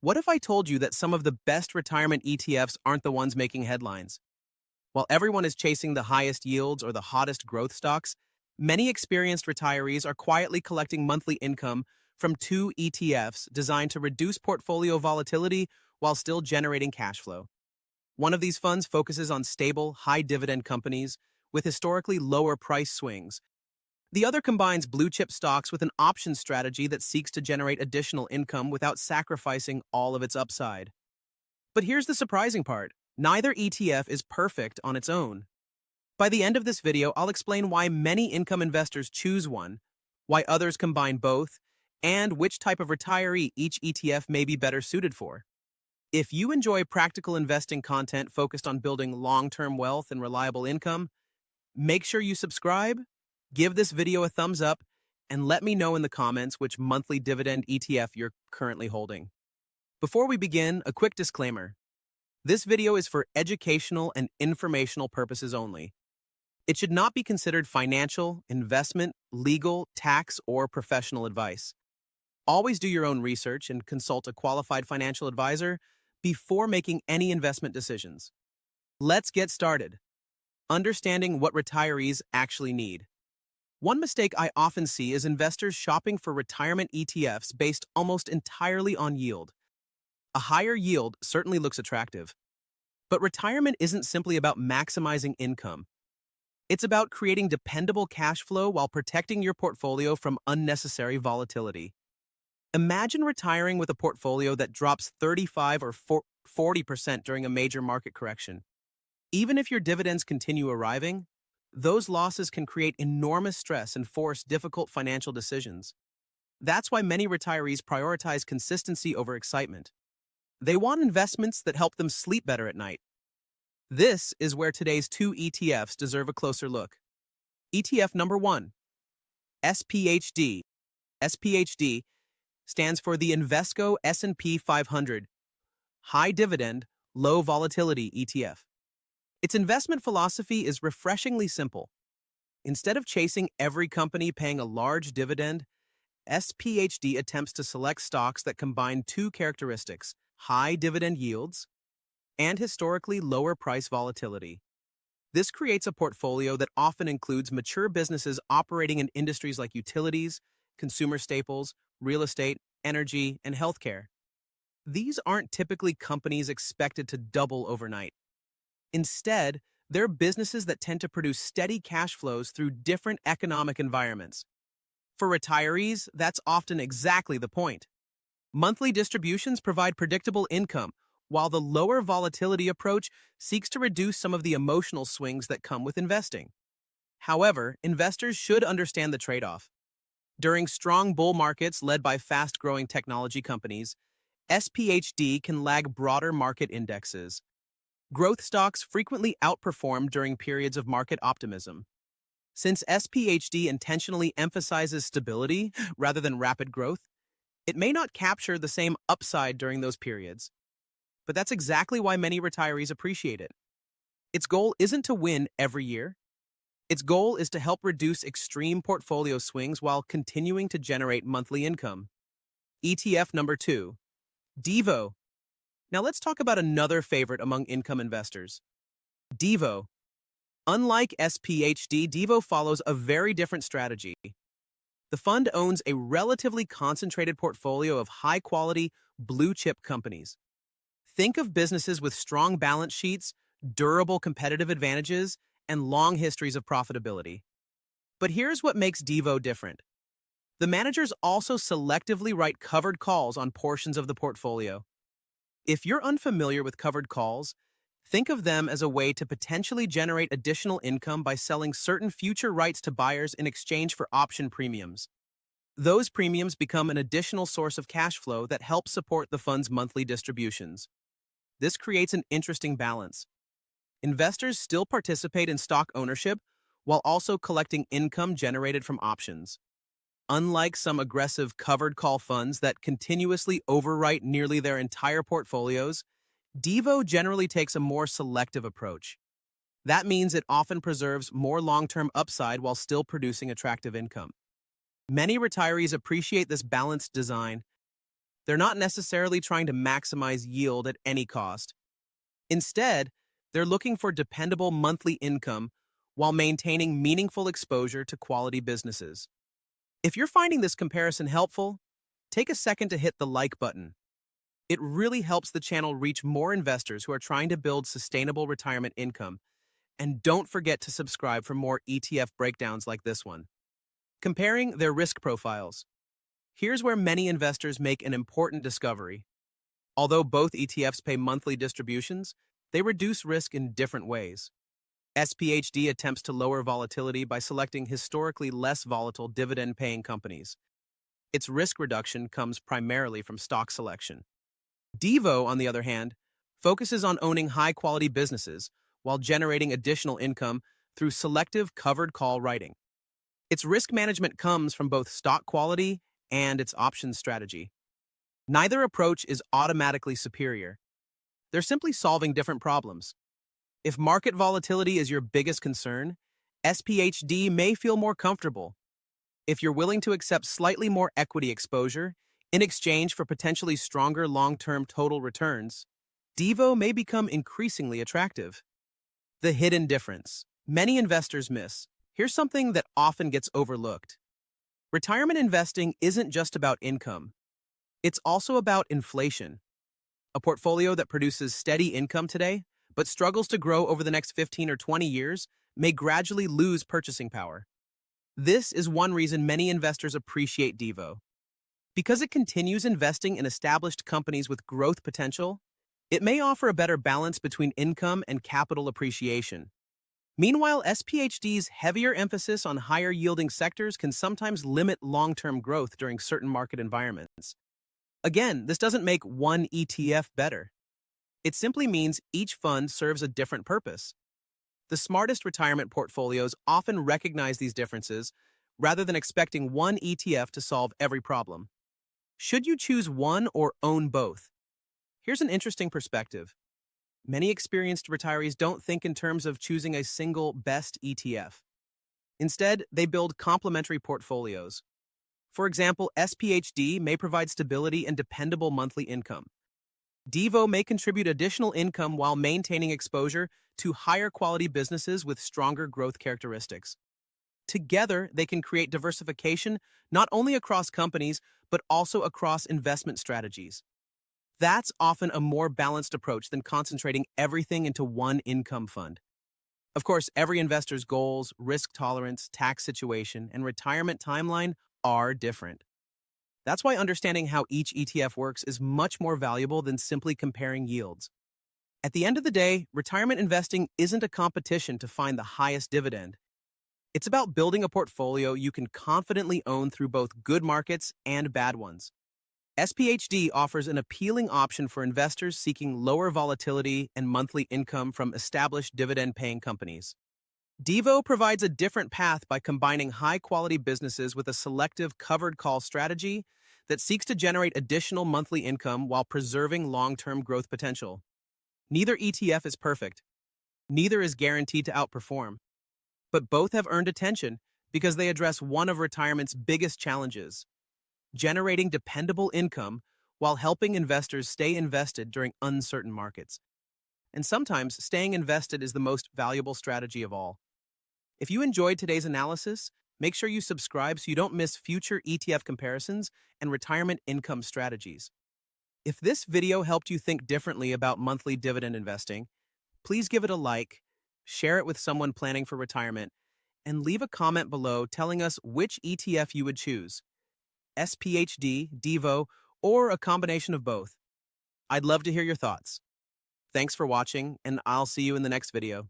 What if I told you that some of the best retirement ETFs aren't the ones making headlines? While everyone is chasing the highest yields or the hottest growth stocks, many experienced retirees are quietly collecting monthly income from two ETFs designed to reduce portfolio volatility while still generating cash flow. One of these funds focuses on stable, high-dividend companies with historically lower price swings. The other combines blue-chip stocks with an option strategy that seeks to generate additional income without sacrificing all of its upside. But here's the surprising part. Neither ETF is perfect on its own. By the end of this video, I'll explain why many income investors choose one, why others combine both, and which type of retiree each ETF may be better suited for. If you enjoy practical investing content focused on building long-term wealth and reliable income, make sure you subscribe, give this video a thumbs up, and let me know in the comments which monthly dividend ETF you're currently holding. Before we begin, a quick disclaimer. This video is for educational and informational purposes only. It should not be considered financial, investment, legal, tax, or professional advice. Always do your own research and consult a qualified financial advisor before making any investment decisions. Let's get started. Understanding what retirees actually need. One mistake I often see is investors shopping for retirement ETFs based almost entirely on yield. A higher yield certainly looks attractive. But retirement isn't simply about maximizing income. It's about creating dependable cash flow while protecting your portfolio from unnecessary volatility. Imagine retiring with a portfolio that drops 35 or 40% during a major market correction. Even if your dividends continue arriving, those losses can create enormous stress and force difficult financial decisions. That's why many retirees prioritize consistency over excitement. They want investments that help them sleep better at night. This is where today's two ETFs deserve a closer look. ETF number 1, SPHD. SPHD stands for the Invesco S&P 500 high-dividend, low-volatility ETF. Its investment philosophy is refreshingly simple. Instead of chasing every company paying a large dividend, SPHD attempts to select stocks that combine two characteristics: high dividend yields and historically lower price volatility. This creates a portfolio that often includes mature businesses operating in industries like utilities, consumer staples, real estate, energy, and healthcare. These aren't typically companies expected to double overnight. Instead, they're businesses that tend to produce steady cash flows through different economic environments. For retirees, that's often exactly the point. Monthly distributions provide predictable income, while the lower volatility approach seeks to reduce some of the emotional swings that come with investing. However, investors should understand the trade-off. During strong bull markets led by fast-growing technology companies, SPHD can lag broader market indexes. Growth stocks frequently outperform during periods of market optimism. Since SPHD intentionally emphasizes stability rather than rapid growth, it may not capture the same upside during those periods. But that's exactly why many retirees appreciate it. Its goal isn't to win every year. Its goal is to help reduce extreme portfolio swings while continuing to generate monthly income. ETF number 2, Devo. Now let's talk about another favorite among income investors, Devo. Unlike SPHD, Devo follows a very different strategy. The fund owns a relatively concentrated portfolio of high-quality, blue-chip companies. Think of businesses with strong balance sheets, durable competitive advantages, and long histories of profitability. But here's what makes Devo different. The managers also selectively write covered calls on portions of the portfolio. If you're unfamiliar with covered calls, think of them as a way to potentially generate additional income by selling certain future rights to buyers in exchange for option premiums. Those premiums become an additional source of cash flow that helps support the fund's monthly distributions. This creates an interesting balance. Investors still participate in stock ownership while also collecting income generated from options. Unlike some aggressive covered call funds that continuously overwrite nearly their entire portfolios, Devo generally takes a more selective approach. That means it often preserves more long-term upside while still producing attractive income. Many retirees appreciate this balanced design They're not necessarily trying to maximize yield at any cost. Instead, they're looking for dependable monthly income while maintaining meaningful exposure to quality businesses. If you're finding this comparison helpful, take a second to hit the like button. It really helps the channel reach more investors who are trying to build sustainable retirement income. And don't forget to subscribe for more ETF breakdowns like this one. Comparing their risk profiles. Here's where many investors make an important discovery. Although both ETFs pay monthly distributions, they reduce risk in different ways. SPHD attempts to lower volatility by selecting historically less volatile dividend-paying companies. Its risk reduction comes primarily from stock selection. Devo, on the other hand, focuses on owning high-quality businesses while generating additional income through selective covered call writing. Its risk management comes from both stock quality and its options strategy. Neither approach is automatically superior. They're simply solving different problems. If market volatility is your biggest concern, SPHD may feel more comfortable. If you're willing to accept slightly more equity exposure in exchange for potentially stronger long-term total returns, Devo may become increasingly attractive. The hidden difference many investors miss. Here's something that often gets overlooked. Retirement investing isn't just about income. It's also about inflation. A portfolio that produces steady income today, but struggles to grow over the next 15 or 20 years, may gradually lose purchasing power. This is one reason many investors appreciate Devo. Because it continues investing in established companies with growth potential, it may offer a better balance between income and capital appreciation. Meanwhile, SPHD's heavier emphasis on higher-yielding sectors can sometimes limit long-term growth during certain market environments. Again, this doesn't make one ETF better. It simply means each fund serves a different purpose. The smartest retirement portfolios often recognize these differences rather than expecting one ETF to solve every problem. Should you choose one or own both? Here's an interesting perspective. Many experienced retirees don't think in terms of choosing a single best ETF. Instead, they build complementary portfolios. For example, SPHD may provide stability and dependable monthly income. Devo may contribute additional income while maintaining exposure to higher quality businesses with stronger growth characteristics. Together, they can create diversification not only across companies, but also across investment strategies. That's often a more balanced approach than concentrating everything into one income fund. Of course, every investor's goals, risk tolerance, tax situation, and retirement timeline are different. That's why understanding how each ETF works is much more valuable than simply comparing yields. At the end of the day, retirement investing isn't a competition to find the highest dividend. It's about building a portfolio you can confidently own through both good markets and bad ones. SPHD offers an appealing option for investors seeking lower volatility and monthly income from established dividend-paying companies. Devo provides a different path by combining high-quality businesses with a selective covered call strategy that seeks to generate additional monthly income while preserving long-term growth potential. Neither ETF is perfect. Neither is guaranteed to outperform. But both have earned attention because they address one of retirement's biggest challenges: generating dependable income while helping investors stay invested during uncertain markets. And sometimes, staying invested is the most valuable strategy of all. If you enjoyed today's analysis, make sure you subscribe so you don't miss future ETF comparisons and retirement income strategies. If this video helped you think differently about monthly dividend investing, please give it a like, share it with someone planning for retirement, and leave a comment below telling us which ETF you would choose: SPHD, Devo, or a combination of both. I'd love to hear your thoughts. Thanks for watching, and I'll see you in the next video.